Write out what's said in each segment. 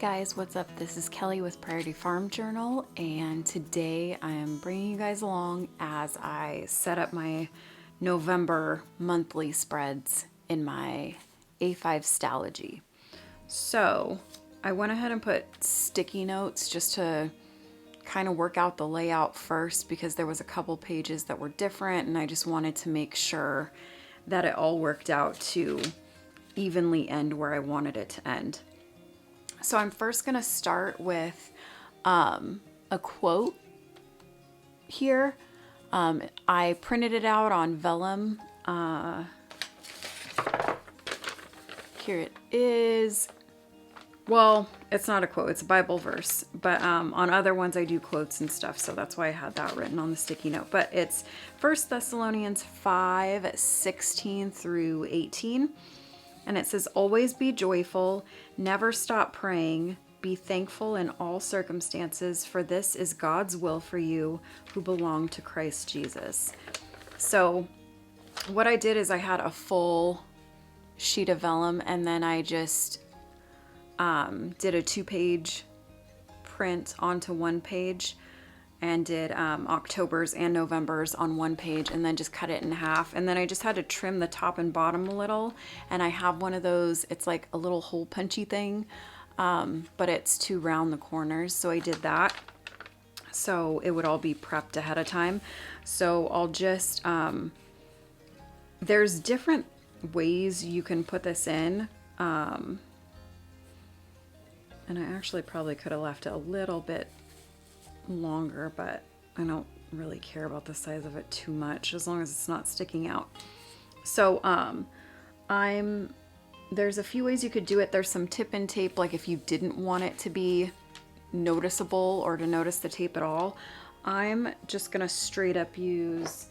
guys, what's up? This is Kelly with Priority Farm Journal, and today I am bringing you guys along as I set up my November monthly spreads in my A5 Stalogy. So I went ahead and put sticky notes just to kind of work out the layout first, because there was a couple pages that were different and I just wanted to make sure that it all worked out to evenly end where I wanted it to end. So I'm first going to start with a quote here. I printed it out on vellum. Here it is. Well, it's not a quote, it's a Bible verse, but on other ones I do quotes and stuff, so that's why I had that written on the sticky note. But it's 1 Thessalonians 5:16 through 18. And it says, always be joyful, never stop praying, be thankful in all circumstances, for this is God's will for you who belong to Christ Jesus. So what I did is I had a full sheet of vellum, and then I just did a 2-page print onto one page, and did October's and November's on one page, and then just cut it in half. And then I just had to trim the top and bottom a little, and I have one of those, it's like a little hole punchy thing, but it's to round the corners, so I did that so it would all be prepped ahead of time. So I'll just there's different ways you can put this in, and I actually probably could have left it a little bit longer, but I don't really care about the size of it too much as long as it's not sticking out. So there's a few ways you could do it. There's some tip and tape, like if you didn't want it to be noticeable or to notice the tape at all. I'm just gonna straight up use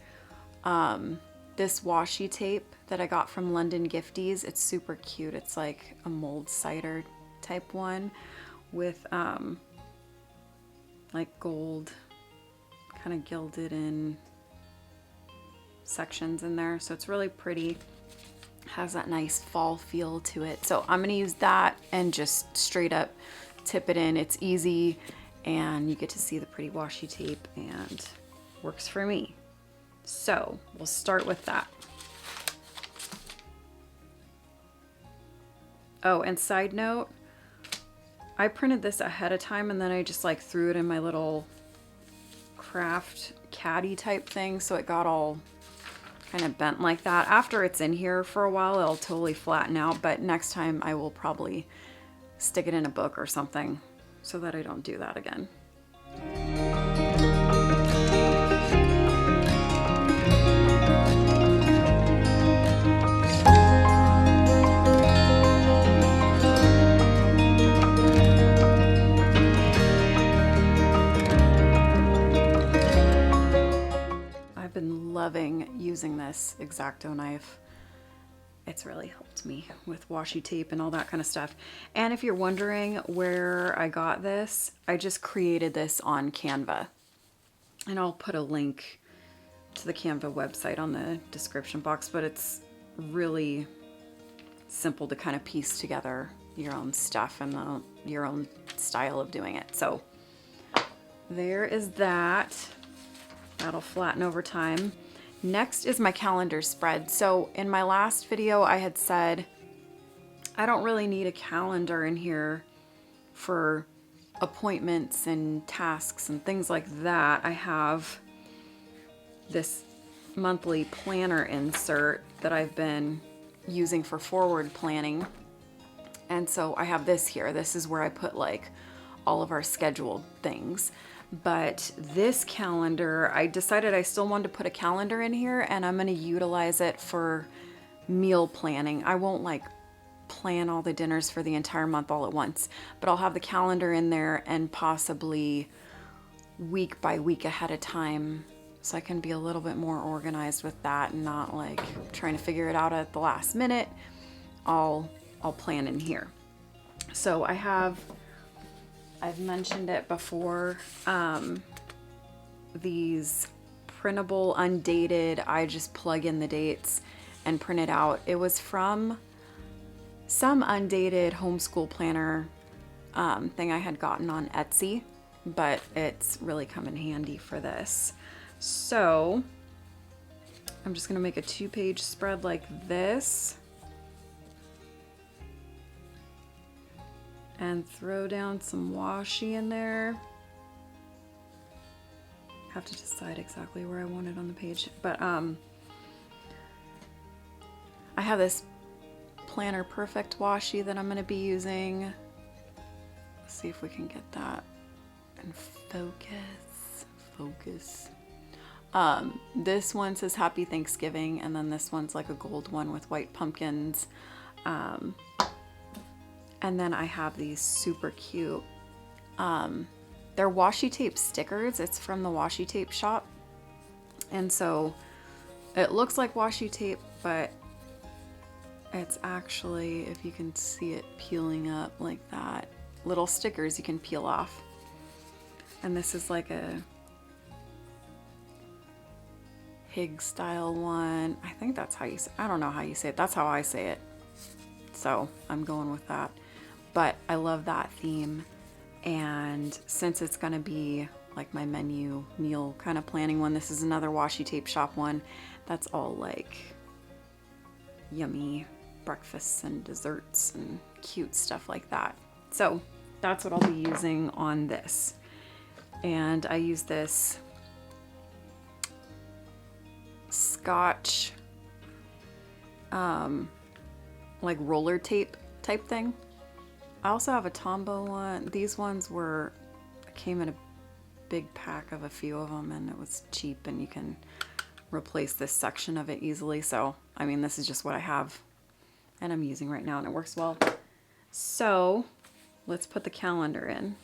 this washi tape that I got from London Gifties. It's super cute. It's like a mold cider type one with like gold kind of gilded in sections in there, so it's really pretty, has that nice fall feel to it. So I'm gonna use that and just straight up tip it in. It's easy and you get to see the pretty washi tape, and works for me. So we'll start with that. Oh, and side note, I printed this ahead of time, and then I just like threw it in my little craft caddy type thing, so it got all kind of bent like that. After it's in here for a while, it'll totally flatten out, but next time I will probably stick it in a book or something so that I don't do that again. Loving using this X-Acto knife. It's really helped me with washi tape and all that kind of stuff. And if you're wondering where I got this, I just created this on Canva, and I'll put a link to the Canva website on the description box, but it's really simple to kind of piece together your own stuff and your own style of doing it. So there is that. That'll flatten over time. Next is my calendar spread. So in my last video, I had said I don't really need a calendar in here for appointments and tasks and things like that. I have this monthly planner insert that I've been using for forward planning. And so I have this here. This is where I put like all of our scheduled things. But this calendar, I decided I still wanted to put a calendar in here, and I'm going to utilize it for meal planning. I won't like plan all the dinners for the entire month all at once, but I'll have the calendar in there, and possibly week by week ahead of time, so I can be a little bit more organized with that and not like trying to figure it out at the last minute. I'll plan in here. So I've mentioned it before, these printable, undated, I just plug in the dates and print it out. It was from some undated homeschool planner thing I had gotten on Etsy, but it's really come in handy for this. So I'm just gonna make a 2-page spread like this and throw down some washi in there. Have to decide exactly where I want it on the page, but I have this Planner Perfect washi that I'm going to be using. Let's see if we can get that and focus. This one says Happy Thanksgiving, and then this one's like a gold one with white pumpkins. And then I have these super cute, they're washi tape stickers. It's from the washi tape shop. And so it looks like washi tape, but it's actually, if you can see it peeling up like that, little stickers you can peel off. And this is like a Hygge style one. I think that's how you say, I don't know how you say it. That's how I say it. So I'm going with that. But I love that theme. And since it's gonna be like my menu meal kind of planning one, this is another washi tape shop one that's all like yummy breakfasts and desserts and cute stuff like that. So that's what I'll be using on this. And I use this Scotch like roller tape type thing. I also have a Tombow one. These ones came in a big pack of a few of them, and it was cheap, and you can replace this section of it easily. So, I mean, this is just what I have and I'm using right now, and it works well. So, let's put the calendar in.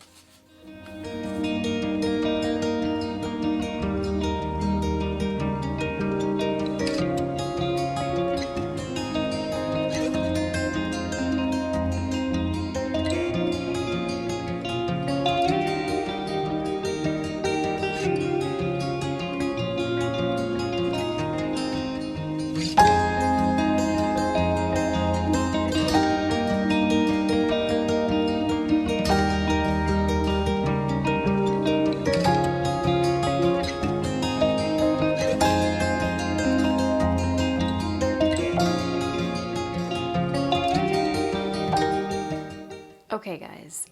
Okay guys,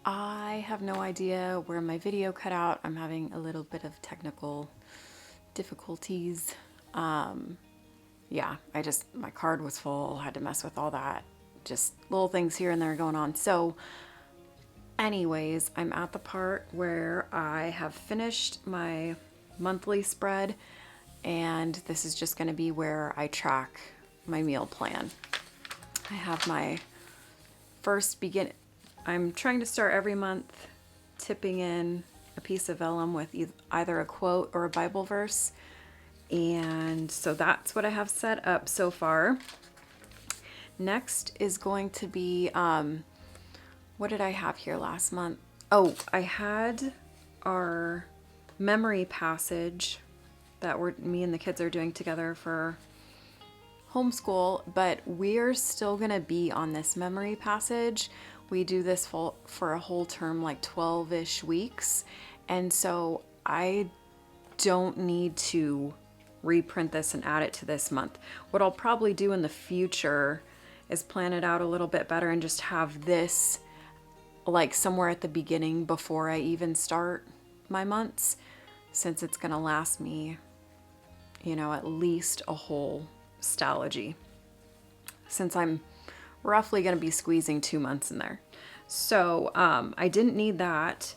I have no idea where my video cut out. I'm having a little bit of technical difficulties. Yeah, my card was full, had to mess with all that. Just little things here and there going on. So anyways, I'm at the part where I have finished my monthly spread, and this is just gonna be where I track my meal plan. I have my first I'm trying to start every month tipping in a piece of vellum with either a quote or a Bible verse. And so that's what I have set up so far. Next is going to be, what did I have here last month? Oh, I had our memory passage that me and the kids are doing together for homeschool, but we're still gonna be on this memory passage. We do this for a whole term, like 12-ish weeks. And so I don't need to reprint this and add it to this month. What I'll probably do in the future is plan it out a little bit better and just have this like somewhere at the beginning before I even start my months, since it's gonna last me, you know, at least a whole Stalogy, since I'm roughly going to be squeezing 2 months in there. So I didn't need that,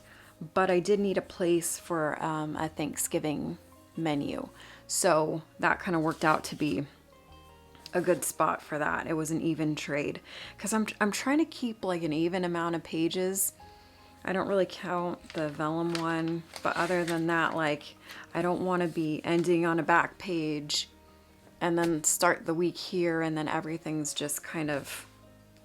but I did need a place for a Thanksgiving menu. So that kind of worked out to be a good spot for that. It was an even trade, because I'm trying to keep like an even amount of pages. I don't really count the vellum one, but other than that, like, I don't want to be ending on a back page and then start the week here and then everything's just kind of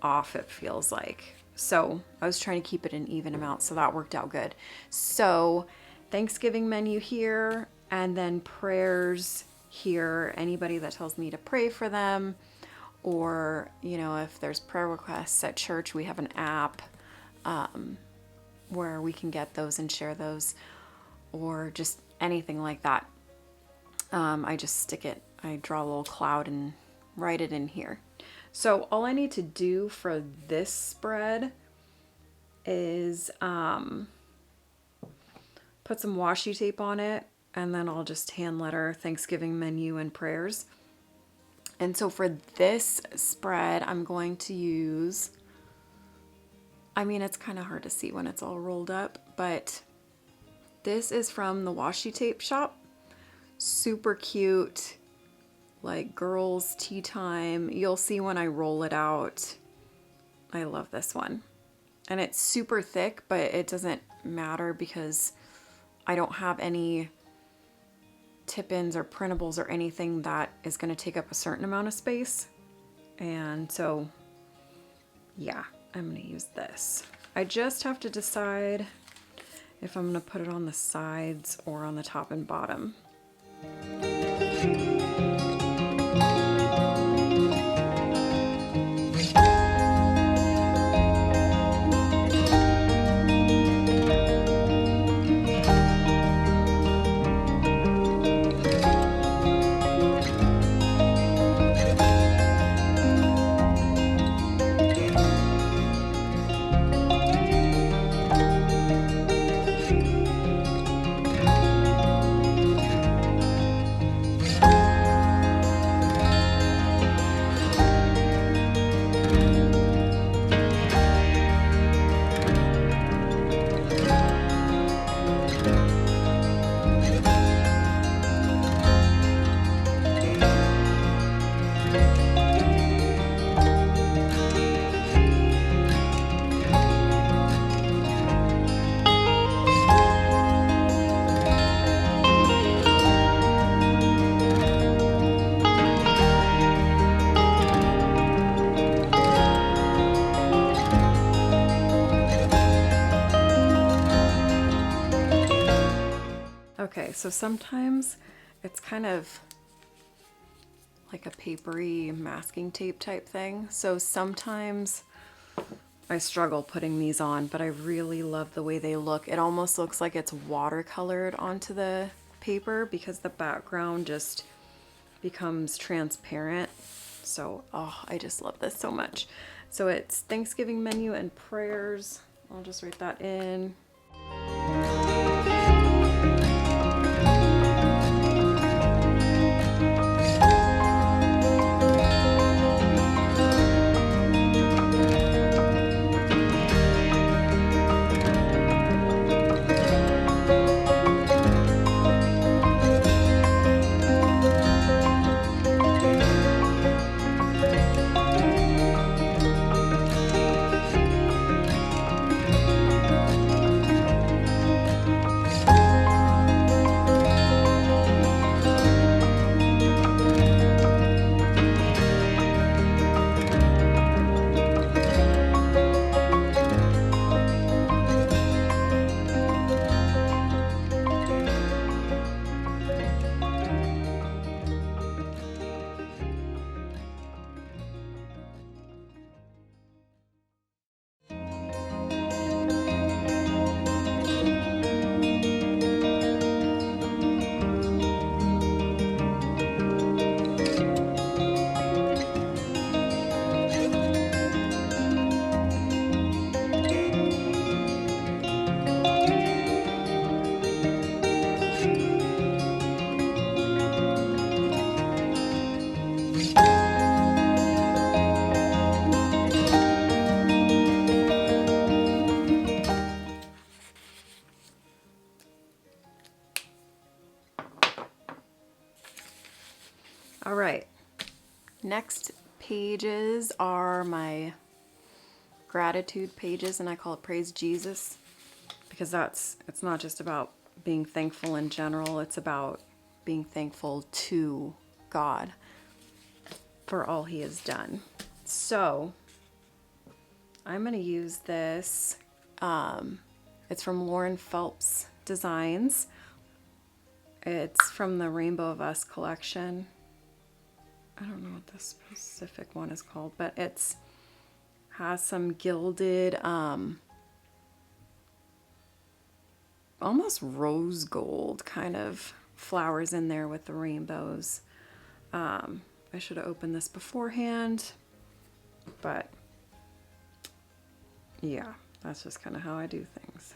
off, it feels like. So I was trying to keep it an even amount, so that worked out good. So Thanksgiving menu here, and then prayers here. Anybody that tells me to pray for them, or, you know, if there's prayer requests at church, we have an app. where we can get those and share those, or just anything like that. I just stick it, I draw a little cloud and write it in here. So all I need to do for this spread is put some washi tape on it, and then I'll just hand letter Thanksgiving menu and prayers. And so for this spread, I'm going to use, I mean, it's kind of hard to see when it's all rolled up, but this is from the washi tape shop. Super cute, like girls' tea time. You'll see when I roll it out. I love this one. And it's super thick, but it doesn't matter because I don't have any tip-ins or printables or anything that is going to take up a certain amount of space. And so, yeah, I'm going to use this. I just have to decide if I'm going to put it on the sides or on the top and bottom. Okay, so sometimes it's kind of like a papery masking tape type thing. So sometimes I struggle putting these on, but I really love the way they look. It almost looks like it's watercolored onto the paper because the background just becomes transparent. So, oh, I just love this so much. So it's Thanksgiving menu and prayers. I'll just write that in. All right, next pages are my gratitude pages, and I call it Praise Jesus because it's not just about being thankful in general, it's about being thankful to God for all he has done. So I'm going to use this. It's from Phelps Designs. It's from the Rainbow of Us collection. I don't know what the specific one is called, but it's has some gilded almost rose gold kind of flowers in there with the rainbows. I should have opened this beforehand, but yeah, that's just kind of how I do things.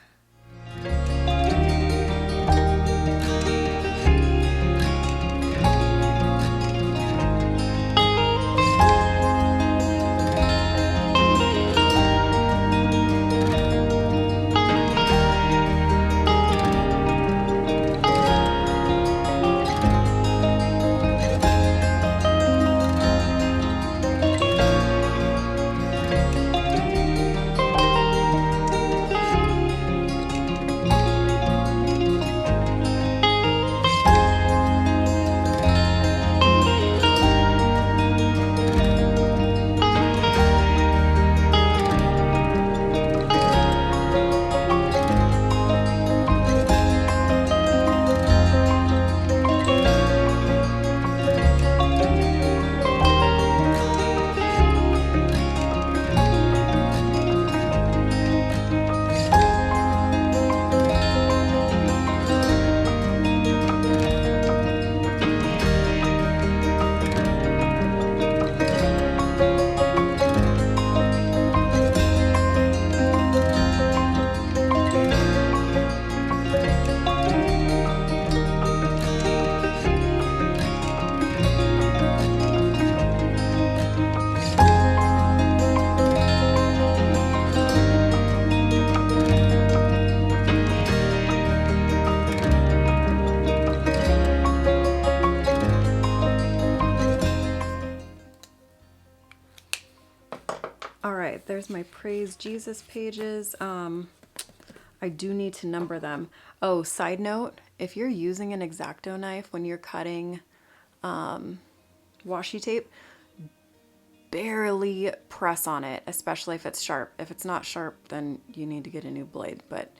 There's my Praise Jesus pages. I do need to number them. Oh, side note, if you're using an X-Acto knife when you're cutting washi tape, barely press on it, especially if it's sharp. If it's not sharp, then you need to get a new blade. But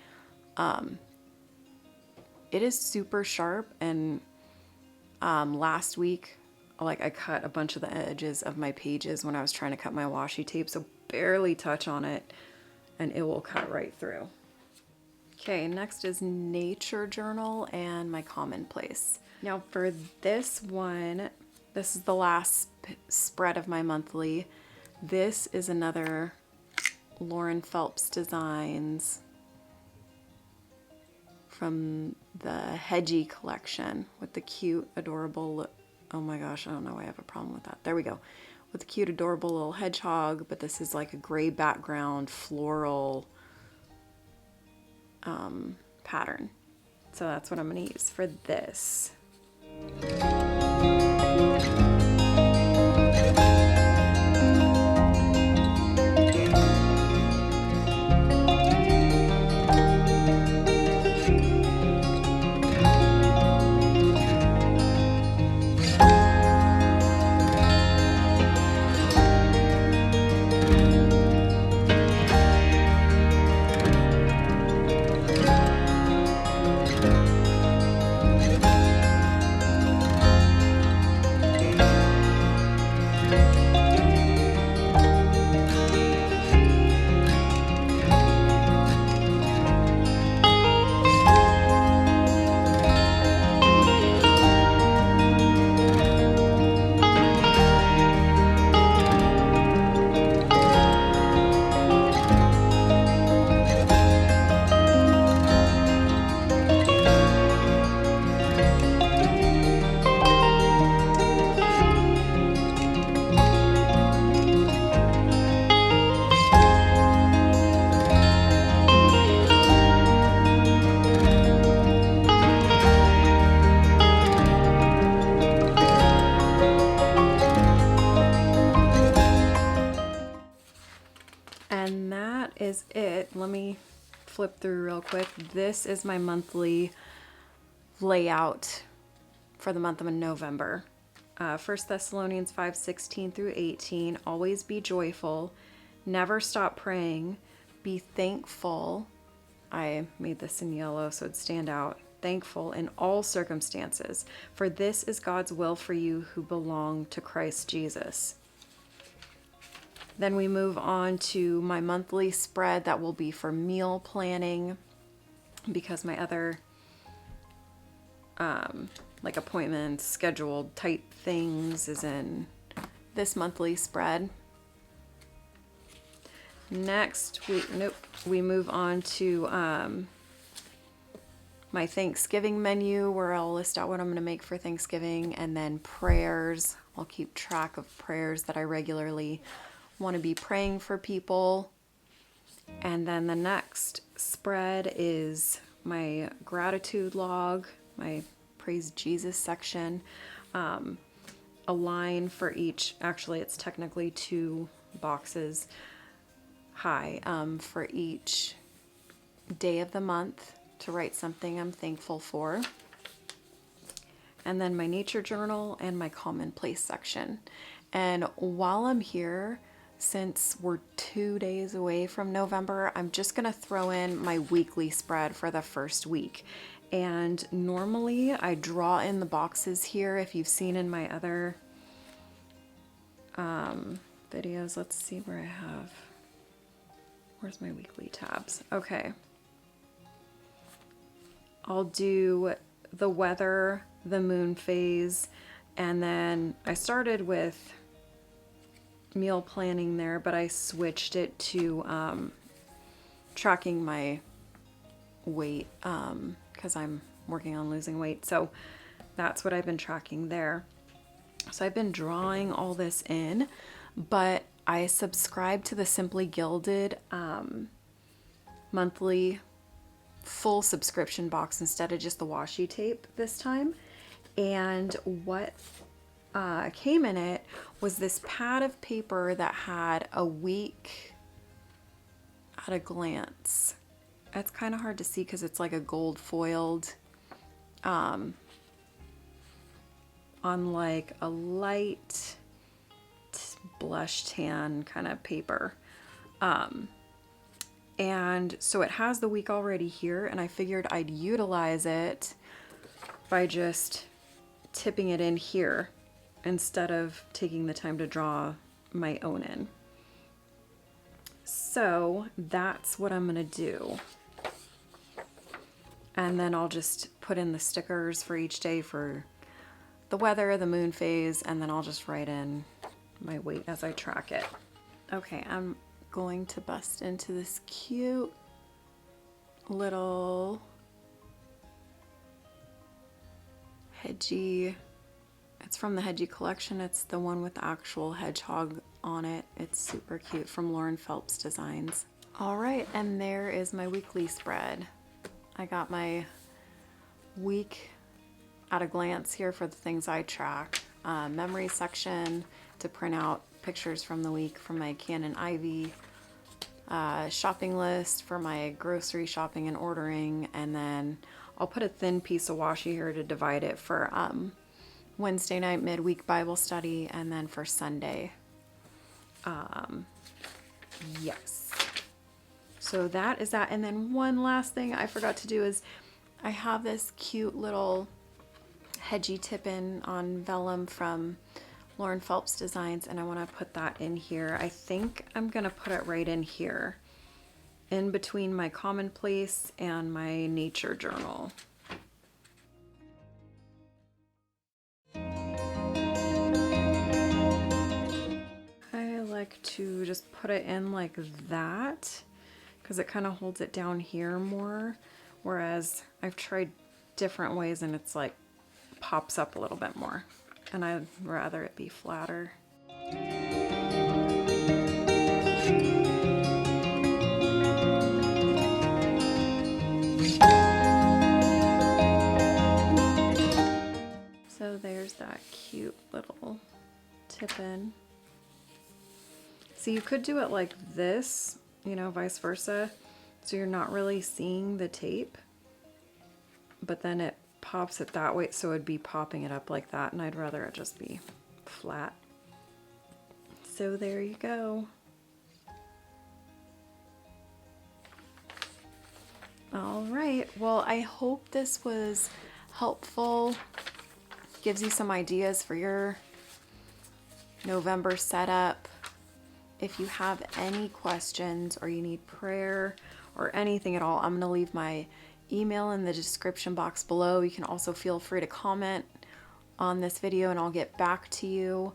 it is super sharp, and last week, like, I cut a bunch of the edges of my pages when I was trying to cut my washi tape, so barely touch on it and it will cut right through. Okay, next is Nature Journal and my Commonplace. Now for this one, this is the last spread of my monthly. This is another Lauren Phelps Designs from the HEDGIE collection with the cute, adorable, oh my gosh, I don't know why I have a problem with that. There we go. With the cute, adorable little hedgehog, but this is like a gray background, floral pattern. So that's what I'm going to use for this. Is it. Let me flip through real quick. This is my monthly layout for the month of November. 1 Thessalonians 5:16 through 18. Always be joyful. Never stop praying. Be thankful. I made this in yellow so it'd stand out. Thankful in all circumstances, for this is God's will for you who belong to Christ Jesus. Then we move on to my monthly spread that will be for meal planning. because my other like appointments, scheduled type things is in this monthly spread. Next we move on to my Thanksgiving menu, where I'll list out what I'm going to make for Thanksgiving, and then prayers. I'll keep track of prayers that I regularly want to be praying for people. And then the next spread is my gratitude log, my praise Jesus section, a line for each, actually it's technically 2 boxes high, for each day of the month to write something I'm thankful for. And then my nature journal and my commonplace section. And while I'm here, since we're 2 days away from November, I'm just gonna throw in my weekly spread for the first week. And normally I draw in the boxes here. If you've seen in my other videos, let's see where I have, where's my weekly tabs? Okay. I'll do the weather, the moon phase, and then I started with meal planning there, but I switched it to tracking my weight because I'm working on losing weight. So that's what I've been tracking there. So I've been drawing all this in, but I subscribe to the Simply Gilded monthly full subscription box instead of just the washi tape this time. And what came in it was this pad of paper that had a week at a glance. It's kind of hard to see because it's like a gold foiled on like a light blush tan kind of paper. And so it has the week already here, and I figured I'd utilize it by just tipping it in here instead of taking the time to draw my own in. So that's what I'm gonna do. And then I'll just put in the stickers for each day for the weather, the moon phase, and then I'll just write in my weight as I track it. Okay, I'm going to bust into this cute little HEDGIE. It's from the HEDGIE collection. It's the one with the actual hedgehog on it. It's super cute, from Phelps Designs. All right, and there is my weekly spread. I got my week at a glance here for the things I track. Memory section to print out pictures from the week from my Canon Ivy. Shopping list for my grocery shopping and ordering, and then I'll put a thin piece of washi here to divide it for Wednesday night midweek Bible study, and then for Sunday. Yes. So that is that. And then one last thing I forgot to do is I have this cute little HEDGIE tip-in on vellum from Phelps Designs, and I want to put that in here. I think I'm going to put it right in here, in between my commonplace and my nature journal. I like to just put it in like that because it kind of holds it down here more, whereas I've tried different ways and it's like pops up a little bit more, and I'd rather it be flatter. So there's that cute little tip-in. So you could do it like this, you know, vice versa, so you're not really seeing the tape, but then it pops it that way, so it'd be popping it up like that, and I'd rather it just be flat. So there you go. All right, well, I hope this was helpful, gives you some ideas for your November setup. If you have any questions or you need prayer or anything at all, I'm going to leave my email in the description box below. You can also feel free to comment on this video and I'll get back to you.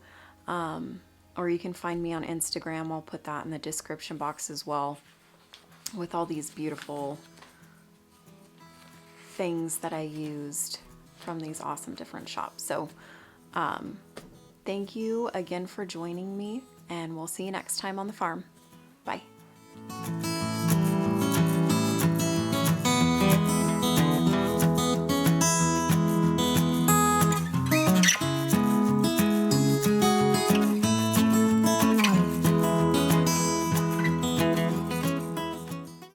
Or you can find me on Instagram. I'll put that in the description box as well, with all these beautiful things that I used from these awesome different shops. So thank you again for joining me, and we'll see you next time on the farm. Bye.